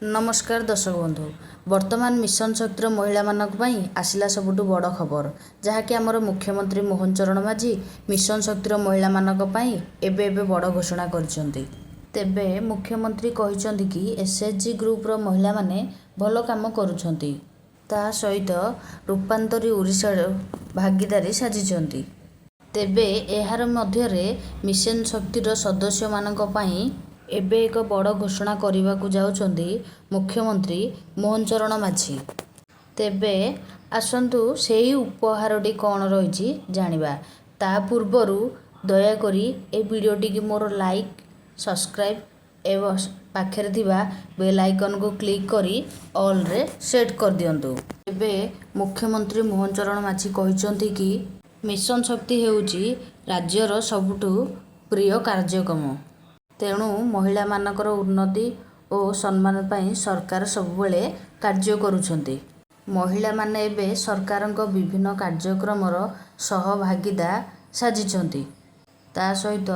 नमस्कार दर्शक बंधु। वर्तमान मिशन शक्तिर महिला मानक पई आसिला सबुठु बड़ खबर जहाँकि आमर मुख्यमंत्री मोहन चरण माझी मिशन शक्तिर महिला मानक पई एबे एबे बड़ घोषणा करछंती। तेबे मुख्यमंत्री कहिसंती कि एसएचजी ग्रुप रो महिला माने भलो काम करूछंती, ता सहित रूपांतरी ओडिशा भागीदारी साजिछंती। तेबे एहार मध्यरे मिशन शक्तिर सदस्य मानक पई एबे एक बड़ घोषणा करने जाउछंती मुख्यमंत्री मोहन चरण माझी। तेबे आसंतु सेही उपहारटी कौन रही जानिबा। ता पूर्वरु दयाकोरी ए वीडियोटी की मोर लाइक सब्सक्राइब एवं पाखरे थिबा बेल आइकन को क्लिक करी ऑल रे सेट कर दियंतु। एबे मुख्यमंत्री मोहन चरण माझी कहिसंती कि मिशन शक्ति हेउची राज्यर सबुठु प्रिय कार्यक्रम, तेणु महिला मानकर उन्नति और सम्मान पाई सरकार सबुबले कार्य करुछंती। महिला माने एबे सरकारक विभिन्न कार्यक्रमर सहभागिता साजिछंती। ता सहित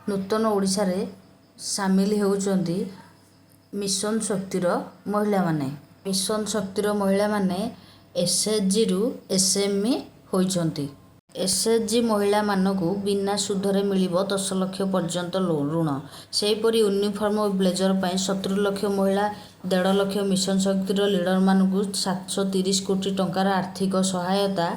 नूतन ओडिशा रे सामिल हेउछंती मिशन शक्तिर महिला माने। मिशन शक्तिर महिला माने एसएचजी रु एसएमई होइछंती। एसएचजी महिला मानकु बिना सुधरे मिलिबो 10 लाख पर्यंत ऋण। सेहीपरि यूनिफॉर्म और ब्लेजर पाई 70 लाख महिला 1.5 लाख मिशन शक्तिर लीडर मानकु 730 कोटी टंकार आर्थिक सहायता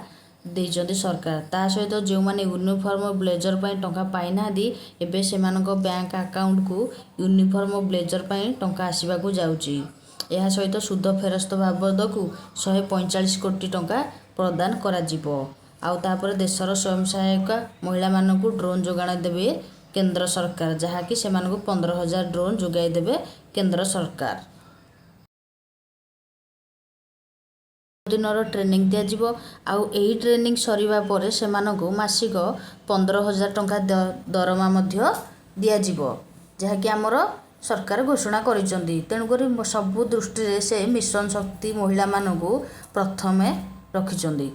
देइछंती सरकार। ता सहित जो माने यूनिफॉर्म और ब्लेजर पाई टंका पाई नादी एबे सेमानक बैंक अकाउंट को यूनिफॉर्म और ब्लेजर पाई टंका आसीबा को जाउची। एहा सहित सुध फेरस्त बाबद को 145 कोटी टंका प्रदान करा जिवो। आउ तापर देशर स्वयं सहायका महिला मानकु ड्रोन जोगाण देबे केंद्र सरकार, जहाँकि सेमानकु 15,000 ड्रोन जोगाई देबे केंद्र सरकार। दिनर ट्रेनिंग दिया जिवो। आउ एही ट्रेनिंग सरिबा परे सेमानकु मासिक 15,000 टंका दरमा मध्य दिया जिवो, जहाँकि आमर सरकार घोषणा करिसंती। तेणुकरी सबु दृष्टि से मिशन शक्ति महिला मानकु प्रथमे रखिसंती।